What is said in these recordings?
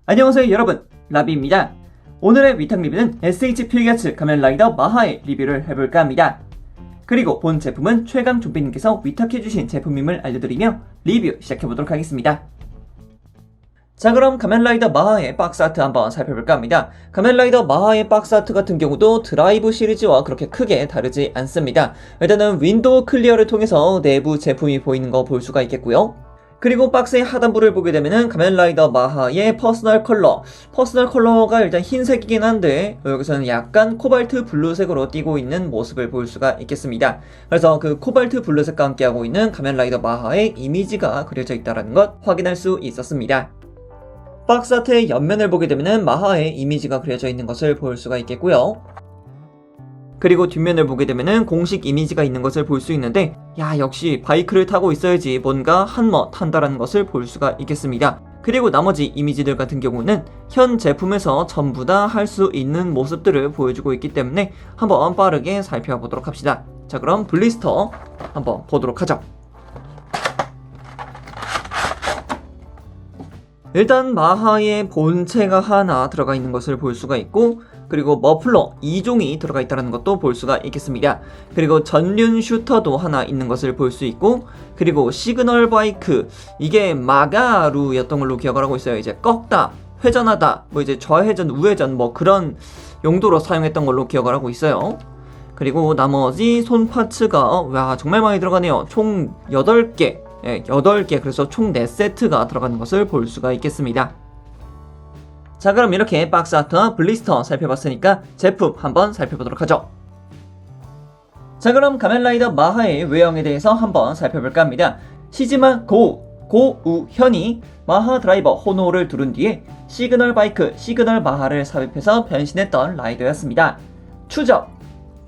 안녕하세요 여러분, 라비입니다. 오늘의 위탁 리뷰는 SH 필기아츠 가면라이더 마하의 리뷰를 해볼까 합니다. 그리고 본 제품은 최강 좀비님께서 위탁해주신 제품임을 알려드리며 리뷰 시작해보도록 하겠습니다. 자, 그럼 가면라이더 마하의 박스아트 한번 살펴볼까 합니다. 가면라이더 마하의 박스아트 같은 경우도 드라이브 시리즈와 그렇게 크게 다르지 않습니다. 일단은 윈도우 클리어를 통해서 내부 제품이 보이는 거 볼 수가 있겠고요. 그리고 박스의 하단부를 보게 되면은 가면라이더 마하의 퍼스널 컬러가 일단 흰색이긴 한데 여기서는 약간 코발트 블루색으로 띄고 있는 모습을 볼 수가 있겠습니다. 그래서 그 코발트 블루색과 함께하고 있는 가면라이더 마하의 이미지가 그려져 있다는 것 확인할 수 있었습니다. 박스 아트의 옆면을 보게 되면은 마하의 이미지가 그려져 있는 것을 볼 수가 있겠고요. 그리고 뒷면을 보게 되면은 공식 이미지가 있는 것을 볼 수 있는데, 야, 역시 바이크를 타고 있어야지 뭔가 한머 탄다라는 것을 볼 수가 있겠습니다. 그리고 나머지 이미지들 같은 경우는 현 제품에서 전부 다 할 수 있는 모습들을 보여주고 있기 때문에 한번 빠르게 살펴보도록 합시다. 자, 그럼 블리스터 한번 보도록 하죠. 일단 마하의 본체가 하나 들어가 있는 것을 볼 수가 있고, 그리고 머플러 2종이 들어가 있다는 것도 볼 수가 있겠습니다. 그리고 전륜 슈터도 하나 있는 것을 볼 수 있고, 그리고 시그널 바이크, 이게 마가루였던 걸로 기억을 하고 있어요. 이제 꺾다, 회전하다, 뭐 이제 좌회전, 우회전 뭐 그런 용도로 사용했던 걸로 기억을 하고 있어요. 그리고 나머지 손 파츠가 와 정말 많이 들어가네요. 총 8개, 8개, 그래서 총 4세트가 들어가는 것을 볼 수가 있겠습니다. 자, 그럼 이렇게 박스 아트와 블리스터 살펴봤으니까 제품 한번 살펴보도록 하죠. 자, 그럼 가면라이더 마하의 외형에 대해서 한번 살펴볼까 합니다. 시즈마 고우현이 마하 드라이버 호노를 두른 뒤에 시그널 바이크 시그널 마하를 삽입해서 변신했던 라이더였습니다. 추적,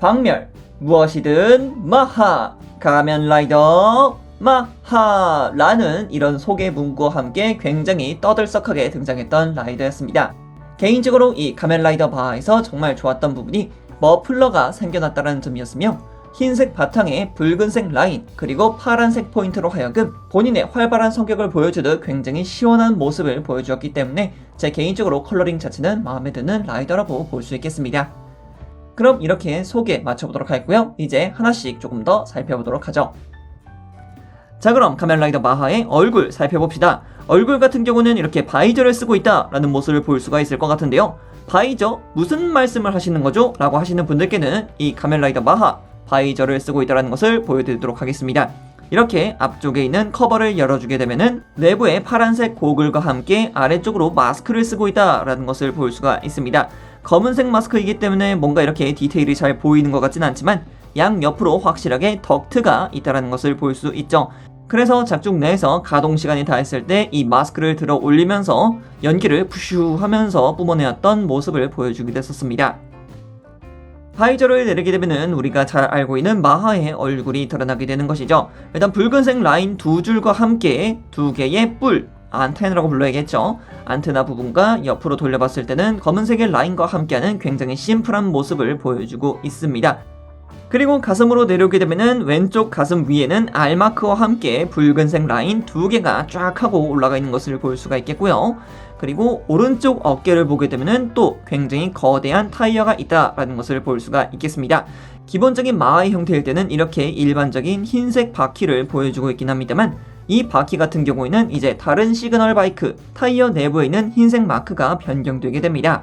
박멸, 무엇이든 마하, 가면라이더 마하라는 이런 소개 문구와 함께 굉장히 떠들썩하게 등장했던 라이더였습니다. 개인적으로 이 가면라이더 마하에서 정말 좋았던 부분이 머플러가 생겨났다는 점이었으며, 흰색 바탕에 붉은색 라인 그리고 파란색 포인트로 하여금 본인의 활발한 성격을 보여주듯 굉장히 시원한 모습을 보여주었기 때문에 제 개인적으로 컬러링 자체는 마음에 드는 라이더라고 볼 수 있겠습니다. 그럼 이렇게 소개 맞춰보도록 하겠고요. 이제 하나씩 조금 더 살펴보도록 하죠. 자, 그럼 가면라이더 마하의 얼굴 살펴봅시다. 얼굴 같은 경우는 이렇게 바이저를 쓰고 있다 라는 모습을 볼 수가 있을 것 같은데요. 바이저? 무슨 말씀을 하시는 거죠? 라고 하시는 분들께는 이 가면라이더 마하 바이저를 쓰고 있다는 것을 보여드리도록 하겠습니다. 이렇게 앞쪽에 있는 커버를 열어주게 되면은 내부에 파란색 고글과 함께 아래쪽으로 마스크를 쓰고 있다 라는 것을 볼 수가 있습니다. 검은색 마스크이기 때문에 뭔가 이렇게 디테일이 잘 보이는 것 같진 않지만 양옆으로 확실하게 덕트가 있다는 것을 볼 수 있죠. 그래서 작중 내에서 가동 시간이 닿았을 때 이 마스크를 들어 올리면서 연기를 푸슈 하면서 뿜어내었던 모습을 보여주기도 했었습니다. 바이저를 내리게 되면 우리가 잘 알고 있는 마하의 얼굴이 드러나게 되는 것이죠. 일단 붉은색 라인 두 줄과 함께 두 개의 뿔, 안테나라고 불러야겠죠. 안테나 부분과 옆으로 돌려봤을 때는 검은색의 라인과 함께하는 굉장히 심플한 모습을 보여주고 있습니다. 그리고 가슴으로 내려오게 되면은 왼쪽 가슴 위에는 R마크와 함께 붉은색 라인 두 개가 쫙 하고 올라가 있는 것을 볼 수가 있겠고요. 그리고 오른쪽 어깨를 보게 되면은 또 굉장히 거대한 타이어가 있다라는 것을 볼 수가 있겠습니다. 기본적인 마하의 형태일 때는 이렇게 일반적인 흰색 바퀴를 보여주고 있긴 합니다만, 이 바퀴 같은 경우에는 이제 다른 시그널 바이크 타이어 내부에 있는 흰색 마크가 변경되게 됩니다.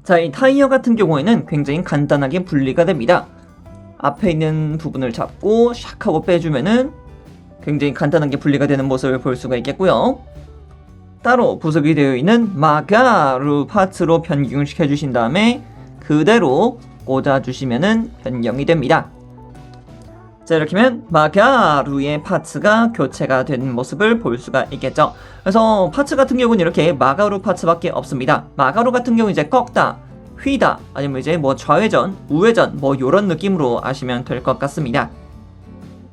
자, 이 타이어 같은 경우에는 굉장히 간단하게 분리가 됩니다. 앞에 있는 부분을 잡고 샥 하고 빼주면은 굉장히 간단하게 분리가 되는 모습을 볼 수가 있겠고요. 따로 부속이 되어 있는 마가루 파츠로 변경을 시켜주신 다음에 그대로 꽂아주시면은 변경이 됩니다. 자, 이렇게 하면 마가루의 파츠가 교체가 된 모습을 볼 수가 있겠죠. 그래서 파츠 같은 경우는 이렇게 마가루 파츠밖에 없습니다. 마가루 같은 경우 이제 꺾다, 휘다, 아니면 이제 뭐 좌회전, 우회전 뭐 요런 느낌으로 아시면 될 것 같습니다.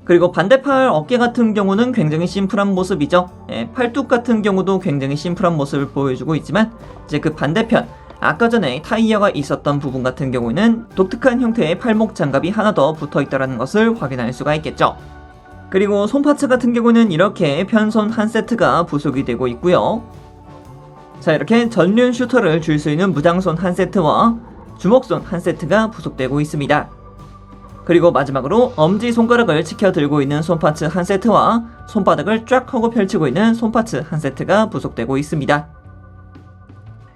그리고 반대팔 어깨 같은 경우는 굉장히 심플한 모습이죠. 팔뚝 같은 경우도 굉장히 심플한 모습을 보여주고 있지만, 이제 그 반대편 아까 전에 타이어가 있었던 부분 같은 경우는 독특한 형태의 팔목 장갑이 하나 더 붙어있다는 것을 확인할 수가 있겠죠. 그리고 손 파츠 같은 경우는 이렇게 편손 한 세트가 부속이 되고 있고요. 자, 이렇게 전륜 슈터를 줄 수 있는 무장손 한 세트와 주먹손 한 세트가 부속되고 있습니다. 그리고 마지막으로 엄지손가락을 치켜 들고 있는 손파츠 한 세트와 손바닥을 쫙 하고 펼치고 있는 손파츠 한 세트가 부속되고 있습니다.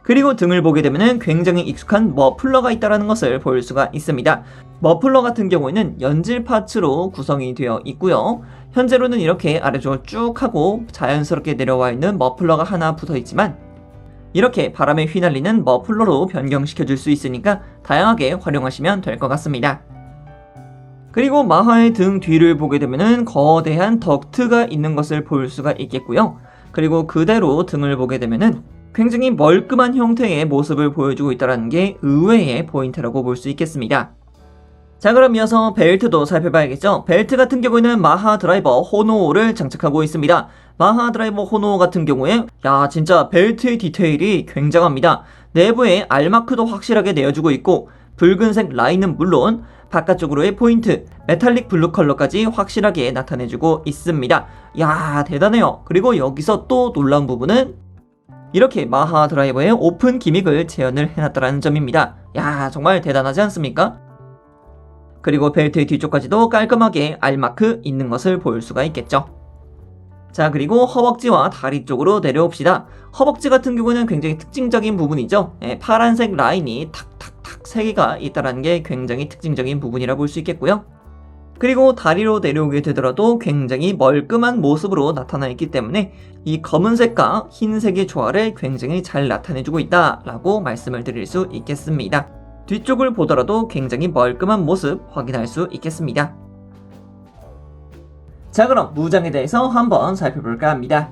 그리고 등을 보게 되면 굉장히 익숙한 머플러가 있다는 것을 볼 수가 있습니다. 머플러 같은 경우에는 연질 파츠로 구성이 되어 있고요. 현재로는 이렇게 아래쪽으로 쭉 하고 자연스럽게 내려와 있는 머플러가 하나 붙어 있지만 이렇게 바람에 휘날리는 머플러로 변경시켜 줄 수 있으니까 다양하게 활용하시면 될 것 같습니다. 그리고 마하의 등 뒤를 보게 되면 거대한 덕트가 있는 것을 볼 수가 있겠고요. 그리고 그대로 등을 보게 되면 굉장히 멀끔한 형태의 모습을 보여주고 있다는 게 의외의 포인트라고 볼 수 있겠습니다. 자, 그럼 이어서 벨트도 살펴봐야겠죠. 벨트 같은 경우에는 마하 드라이버 호노를 장착하고 있습니다. 마하 드라이버 호노 같은 경우에 진짜 벨트의 디테일이 굉장합니다. 내부에 알마크도 확실하게 내어주고 있고 붉은색 라인은 물론 바깥쪽으로의 포인트, 메탈릭 블루 컬러까지 확실하게 나타내주고 있습니다. 대단해요. 그리고 여기서 또 놀라운 부분은 이렇게 마하 드라이버의 오픈 기믹을 재현을 해놨다는 점입니다. 정말 대단하지 않습니까? 그리고 벨트의 뒤쪽까지도 깔끔하게 알마크 있는 것을 볼 수가 있겠죠. 자, 그리고 허벅지와 다리 쪽으로 내려옵시다. 허벅지 같은 경우는 굉장히 특징적인 부분이죠. 파란색 라인이 탁탁탁 3개가 있다는 게 굉장히 특징적인 부분이라 볼 수 있겠고요. 그리고 다리로 내려오게 되더라도 굉장히 멀끔한 모습으로 나타나 있기 때문에 이 검은색과 흰색의 조화를 굉장히 잘 나타내주고 있다라고 말씀을 드릴 수 있겠습니다. 뒤쪽을 보더라도 굉장히 멀끔한 모습 확인할 수 있겠습니다. 자, 그럼 무장에 대해서 한번 살펴볼까 합니다.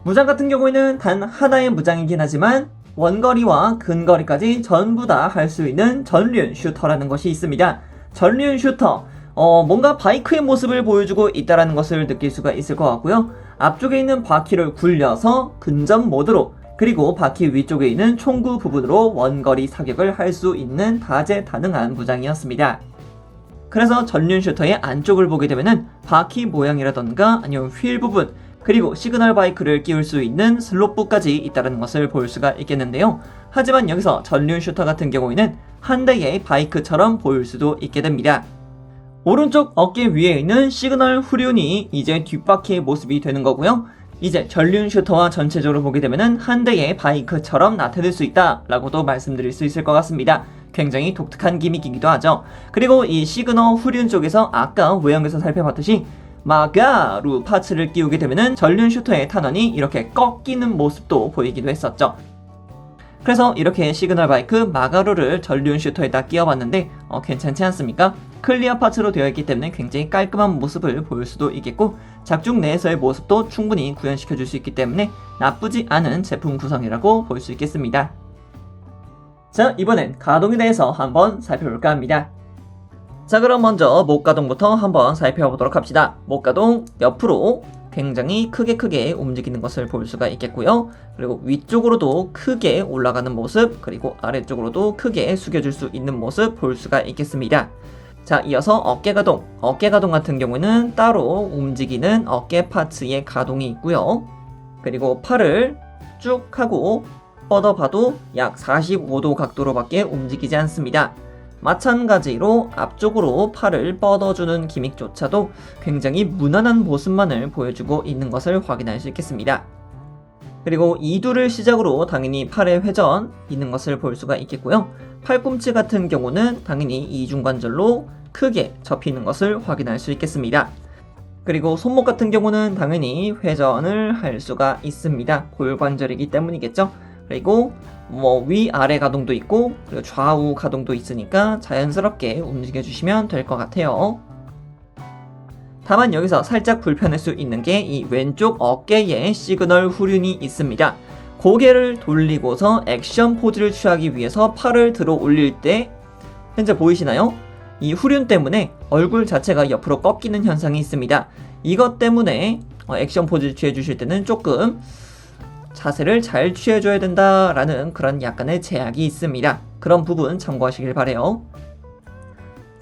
무장 같은 경우에는 단 하나의 무장이긴 하지만 원거리와 근거리까지 전부 다 할 수 있는 전륜 슈터라는 것이 있습니다. 전륜 슈터, 뭔가 바이크의 모습을 보여주고 있다는 것을 느낄 수가 있을 것 같고요. 앞쪽에 있는 바퀴를 굴려서 근접 모드로, 그리고 바퀴 위쪽에 있는 총구 부분으로 원거리 사격을 할 수 있는 다재다능한 무장이었습니다. 그래서 전륜 슈터의 안쪽을 보게 되면은 바퀴 모양이라던가 아니면 휠 부분, 그리고 시그널 바이크를 끼울 수 있는 슬롯부까지 있다는 것을 볼 수가 있겠는데요. 하지만 여기서 전륜 슈터 같은 경우에는 한 대의 바이크처럼 보일 수도 있게 됩니다. 오른쪽 어깨 위에 있는 시그널 후륜이 이제 뒷바퀴의 모습이 되는 거고요. 이제 전륜 슈터와 전체적으로 보게 되면 한 대의 바이크처럼 나타낼 수 있다 라고도 말씀드릴 수 있을 것 같습니다. 굉장히 독특한 기믹이기도 하죠. 그리고 이 시그널 후륜 쪽에서 아까 외형에서 살펴봤듯이 마가루 파츠를 끼우게 되면 전륜 슈터의 탄원이 이렇게 꺾이는 모습도 보이기도 했었죠. 그래서 이렇게 시그널 바이크 마가루를 전륜 슈터에다 끼워봤는데 괜찮지 않습니까? 클리어 파츠로 되어 있기 때문에 굉장히 깔끔한 모습을 보일 수도 있겠고 작중 내에서의 모습도 충분히 구현시켜 줄 수 있기 때문에 나쁘지 않은 제품 구성이라고 볼 수 있겠습니다. 자, 이번엔 가동에 대해서 한번 살펴볼까 합니다. 자, 그럼 먼저 목가동부터 한번 살펴보도록 합시다. 목가동 옆으로 굉장히 크게 움직이는 것을 볼 수가 있겠고요. 그리고 위쪽으로도 크게 올라가는 모습, 그리고 아래쪽으로도 크게 숙여줄 수 있는 모습 볼 수가 있겠습니다. 자, 이어서 어깨가동. 어깨가동 같은 경우는 따로 움직이는 어깨 파츠의 가동이 있고요. 그리고 팔을 쭉 하고 뻗어봐도 약 45도 각도로밖에 움직이지 않습니다. 마찬가지로 앞쪽으로 팔을 뻗어주는 기믹조차도 굉장히 무난한 모습만을 보여주고 있는 것을 확인할 수 있겠습니다. 그리고 이두를 시작으로 당연히 팔의 회전 있는 것을 볼 수가 있겠고요. 팔꿈치 같은 경우는 당연히 이중관절로 크게 접히는 것을 확인할 수 있겠습니다. 그리고 손목 같은 경우는 당연히 회전을 할 수가 있습니다. 골관절이기 때문이겠죠. 그리고 위아래 가동도 있고 그리고 좌우 가동도 있으니까 자연스럽게 움직여 주시면 될 것 같아요. 다만 여기서 살짝 불편할 수 있는 게 이 왼쪽 어깨에 시그널 후륜이 있습니다. 고개를 돌리고서 액션 포즈를 취하기 위해서 팔을 들어 올릴 때 현재 보이시나요? 이 후륜 때문에 얼굴 자체가 옆으로 꺾이는 현상이 있습니다. 이것 때문에 액션 포즈를 취해 주실 때는 조금 자세를 잘 취해줘야 된다라는 그런 약간의 제약이 있습니다. 그런 부분 참고하시길 바래요.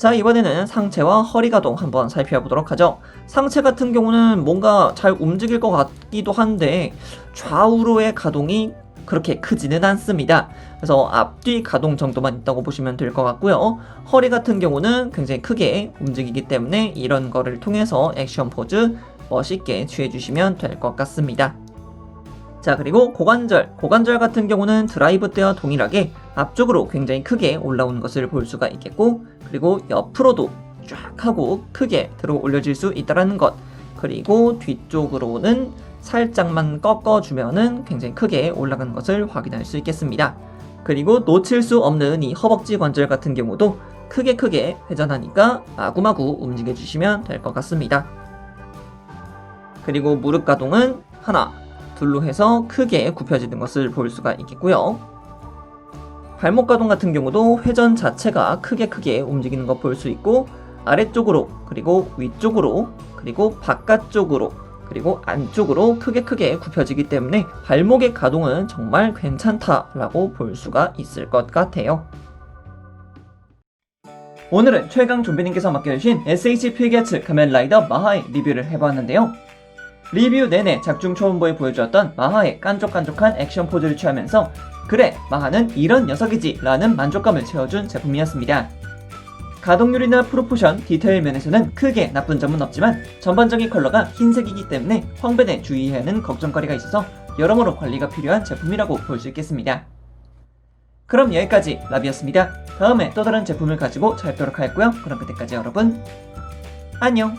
자, 이번에는 상체와 허리 가동 한번 살펴보도록 하죠. 상체 같은 경우는 뭔가 잘 움직일 것 같기도 한데 좌우로의 가동이 그렇게 크지는 않습니다. 그래서 앞뒤 가동 정도만 있다고 보시면 될 것 같고요. 허리 같은 경우는 굉장히 크게 움직이기 때문에 이런 거를 통해서 액션 포즈 멋있게 취해주시면 될 것 같습니다. 자, 그리고 고관절 같은 경우는 드라이브 때와 동일하게 앞쪽으로 굉장히 크게 올라오는 것을 볼 수가 있겠고, 그리고 옆으로도 쫙 하고 크게 들어 올려질 수 있다는 것, 그리고 뒤쪽으로는 살짝만 꺾어주면은 굉장히 크게 올라가는 것을 확인할 수 있겠습니다. 그리고 놓칠 수 없는 이 허벅지 관절 같은 경우도 크게 회전하니까 마구마구 움직여주시면 될 것 같습니다. 그리고 무릎 가동은 하나, 둘로 해서 크게 굽혀지는 것을 볼 수가 있겠고요. 발목 가동 같은 경우도 회전 자체가 크게 움직이는 것 볼 수 있고, 아래쪽으로, 그리고 위쪽으로, 그리고 바깥쪽으로, 그리고 안쪽으로 크게 굽혀지기 때문에 발목의 가동은 정말 괜찮다라고 볼 수가 있을 것 같아요. 오늘은 최강 좀비님께서 맡겨주신 SH 필기아츠 가면라이더 마하의 리뷰를 해보았는데요. 리뷰 내내 작중초음보에 보여주었던 마하의 깐족깐족한 액션 포즈를 취하면서 그래, 마하는 이런 녀석이지 라는 만족감을 채워준 제품이었습니다. 가동률이나 프로포션, 디테일 면에서는 크게 나쁜 점은 없지만 전반적인 컬러가 흰색이기 때문에 황변에 주의해야 하는 걱정거리가 있어서 여러모로 관리가 필요한 제품이라고 볼 수 있겠습니다. 그럼 여기까지 라비였습니다. 다음에 또 다른 제품을 가지고 찾아뵙도록 하겠고요. 그럼 그때까지 여러분 안녕!